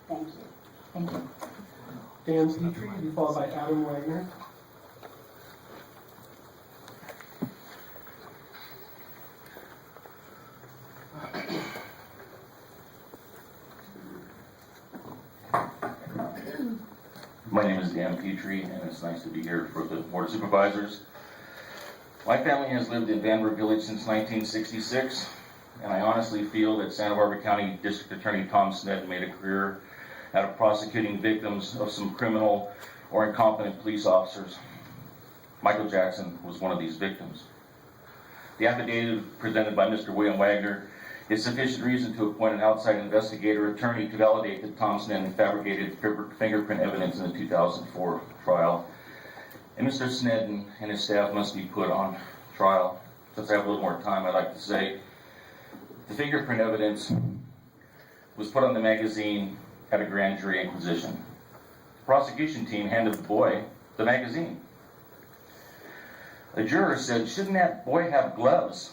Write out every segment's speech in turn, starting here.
Thank you. Thank you. Dan Petry, to be followed by Adam Wagner. My name is Dan Petry, and it's nice to be here for the Board of Supervisors. My family has lived in Vandenberg Village since 1966, and I honestly feel that Santa Barbara County District Attorney Tom Sneddon made a career out of prosecuting victims of some criminal or incompetent police officers. Michael Jackson was one of these victims. The affidavit presented by Mr. William Wagner is sufficient reason to appoint an outside investigator attorney to validate that Tom Sneddon fabricated fingerprint evidence in the 2004 trial. And Mr. Sneddon and his staff must be put on trial. Since I have a little more time, I'd like to say the fingerprint evidence was put on the magazine at a grand jury inquisition. The prosecution team handed the boy the magazine. A juror said, "Shouldn't that boy have gloves?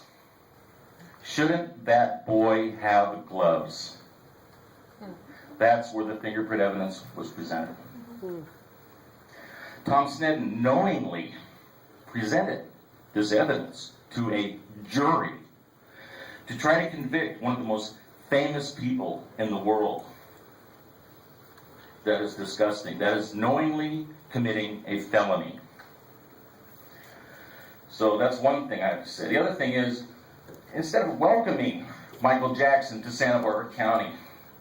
Shouldn't that boy have gloves?" That's where the fingerprint evidence was presented. Tom Sneddon knowingly presented this evidence to a jury to try to convict one of the most famous people in the world. That is disgusting. That is knowingly committing a felony. So that's one thing I have to say. The other thing is, instead of welcoming Michael Jackson to Santa Barbara County,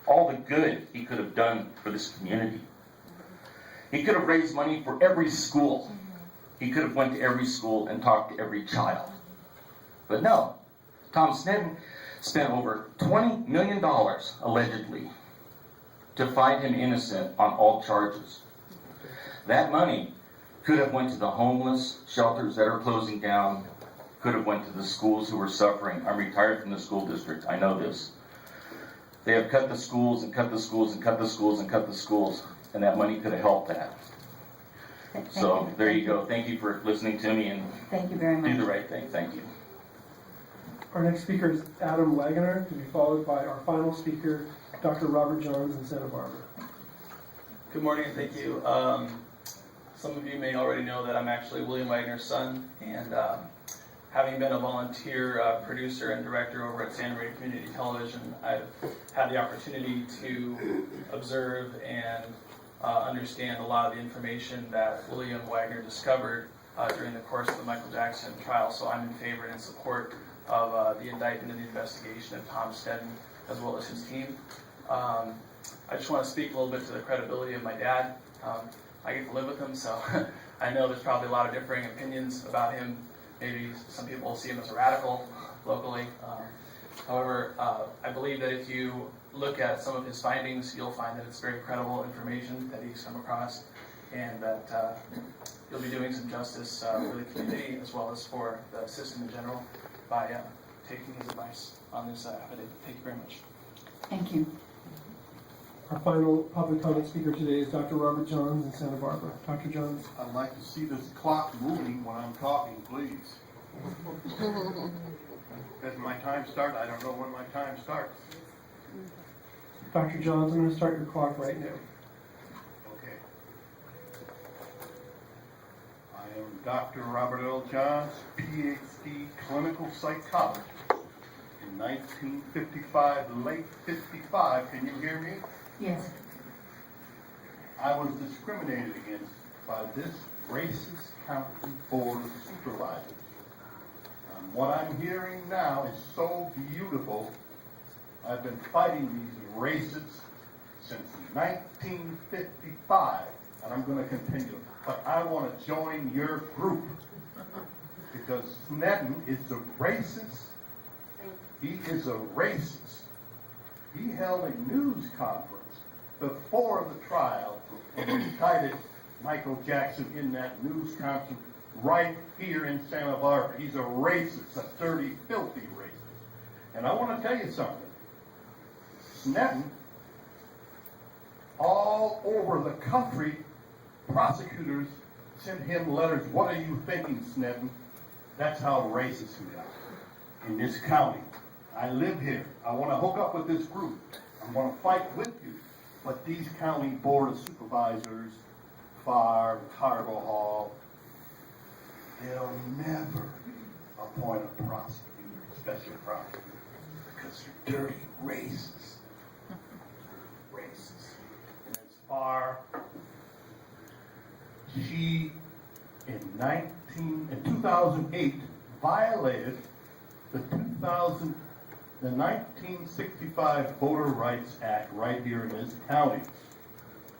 all the good he could have done for this community, he could have raised money for every school. He could have went to every school and talked to every child. But no, Tom Sneddon spent over $20 million, allegedly, to find him innocent on all charges. That money could have went to the homeless shelters that are closing down, could have went to the schools who are suffering. I'm retired from the school district, I know this. They have cut the schools and cut the schools and cut the schools and cut the schools, and that money could have helped that. So there you go. Thank you for listening to me, and Thank you very much. do the right thing. Thank you. Our next speaker is Adam Wagner, to be followed by our final speaker, Dr. Robert Johns in Santa Barbara. Good morning and thank you. Some of you may already know that I'm actually William Wagner's son, and having been a volunteer producer and director over at Santa Maria Community Television, I've had the opportunity to observe and understand a lot of the information that William Wagner discovered during the course of the Michael Jackson trial. So I'm in favor and in support of the indictment and the investigation of Tom Sneddon as well as his team. I just want to speak a little bit to the credibility of my dad. I get to live with him, so I know there's probably a lot of differing opinions about him. Maybe some people see him as a radical locally. However, I believe that if you look at some of his findings, you'll find that it's very credible information that he's come across, and that he'll be doing some justice for the community as well as for the system in general by taking his advice on this affidavit. Thank you very much. Thank you. Our final public comment speaker today is Dr. Robert Johns in Santa Barbara. Dr. Johns. I'd like to see this clock moving when I'm talking, please. Does my time start? I don't know when my time starts. Dr. Johns, I'm going to start your clock right now. Okay. I am Dr. Robert L. Johns, PhD, clinical psychologist. In 1955, late 55, can you hear me? Yes. I was discriminated against by this racist county board of supervisors. What I'm hearing now is so beautiful. I've been fighting these racists since 1955, and I'm going to continue. But I want to join your group because Sneddon is a racist. He is a racist. He held a news conference before the trial and indicted Michael Jackson in that news conference right here in Santa Barbara. He's a racist, a dirty, filthy racist. And I want to tell you something. Sneddon, all over the country, prosecutors sent him letters. What are you thinking, Sneddon? That's how racist we are in this county. I live here. I want to hook up with this group. I want to fight with you. But these county board of supervisors, Farr, Carbajal, they'll never appoint a prosecutor, special prosecutor, because they're dirty racists. Racists. And as Farr, she in 2008 violated the 1965 Voter Rights Act right here in this county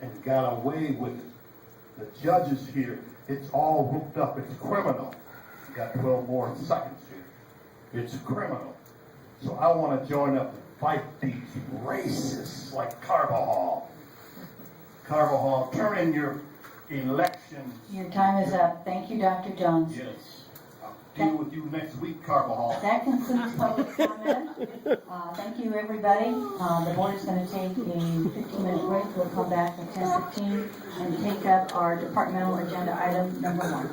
and got away with it. The judges here, it's all hooked up, it's criminal. You got 12 more seconds here. It's criminal. So I want to join up and fight these racists like Carbajal. Carbajal, turn in your elections. Your time is up. Thank you, Dr. Jones. Yes. I'll deal with you next week, Carbajal. That concludes public comment. Thank you, everybody. The board is going to take a 15-minute break. We'll come back at 10:15 and take up our departmental agenda item number 1.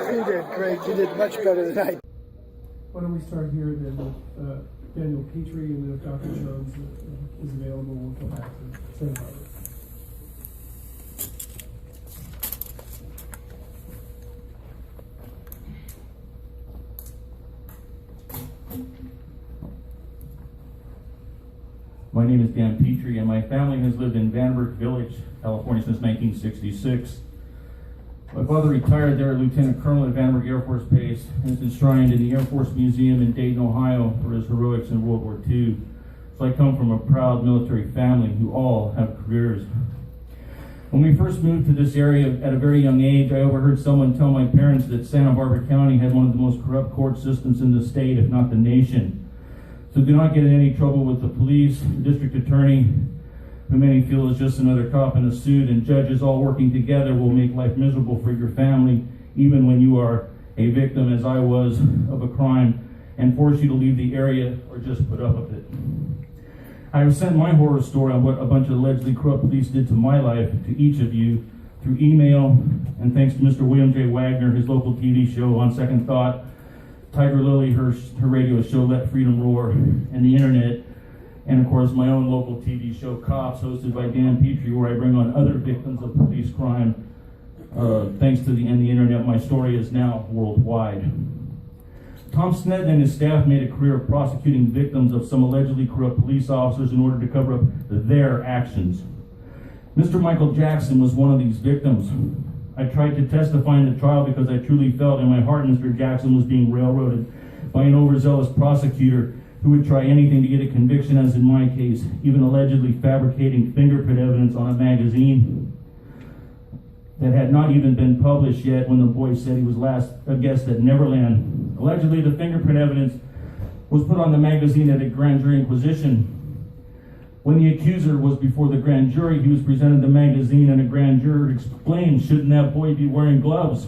You did great. You did much better than I did. Why don't we start here then with Daniel Petry, and then if Dr. Jones is available, we'll go back to Senator Robert. My name is Dan Petry, and my family has lived in Vandenberg Village, California since 1966. My father retired there as Lieutenant Colonel at Vandenberg Air Force Base and is enshrined in the Air Force Museum in Dayton, Ohio for his heroics in World War II. So I come from a proud military family who all have careers. When we first moved to this area at a very young age, I overheard someone tell my parents that Santa Barbara County had one of the most corrupt court systems in the state, if not the nation. So do not get in any trouble with the police, the district attorney, who many feel is just another cop in a suit, and judges all working together will make life miserable for your family, even when you are a victim, as I was, of a crime, and force you to leave the area or just put up with it. I have sent my horror story on what a bunch of allegedly corrupt police did to my life to each of you through email, and thanks to Mr. William J. Wagner, his local TV show, On Second Thought, Tiger Lily, her radio show, Let Freedom Roar, and the internet, and of course my own local TV show, Cops, hosted by Dan Petry, where I bring on other victims of police crime. Thanks to the internet, my story is now worldwide. Tom Sneddon and his staff made a career of prosecuting victims of some allegedly corrupt police officers in order to cover up their actions. Mr. Michael Jackson was one of these victims. I tried to testify in the trial because I truly felt in my heart Mr. Jackson was being railroaded by an overzealous prosecutor who would try anything to get a conviction, as in my case, even allegedly fabricating fingerprint evidence on a magazine that had not even been published yet when the boy said he was last a guest at Neverland. Allegedly, the fingerprint evidence was put on the magazine at a grand jury inquisition. When the accuser was before the grand jury, he was presented the magazine, and a grand juror explained, shouldn't that boy be wearing gloves?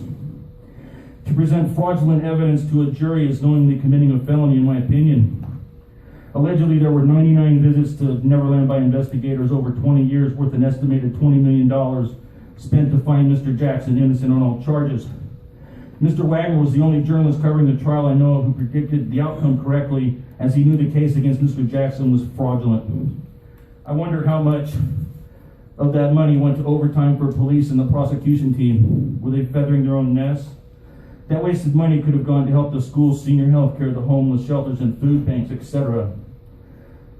To present fraudulent evidence to a jury is knowingly committing a felony, in my opinion. Allegedly, there were 99 visits to Neverland by investigators over 20 years, worth an estimated $20 million spent to find Mr. Jackson innocent on all charges. Mr. Wagner was the only journalist covering the trial I know of who predicted the outcome correctly, as he knew the case against Mr. Jackson was fraudulent. I wonder how much of that money went to overtime for police and the prosecution team. Were they feathering their own nests? That wasted money could have gone to help the schools, senior health care, the homeless shelters, and food banks, etc.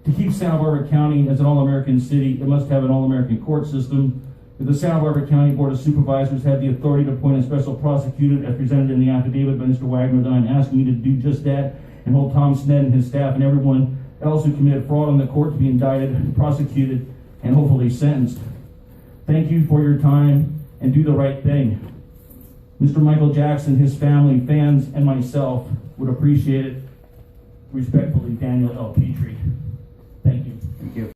To keep Santa Barbara County as an all-American city, it must have an all-American court system. If the Santa Barbara County Board of Supervisors had the authority to appoint a special prosecutor, as presented in the affidavit by Mr. Wagner, then I'm asking you to do just that and hold Tom Sneddon, his staff, and everyone else who committed fraud on the court to be indicted, prosecuted, and hopefully sentenced. Thank you for your time, and do the right thing. Mr. Michael Jackson, his family, fans, and myself would appreciate it. Respectfully, Daniel L. Petry. Thank you. Thank you.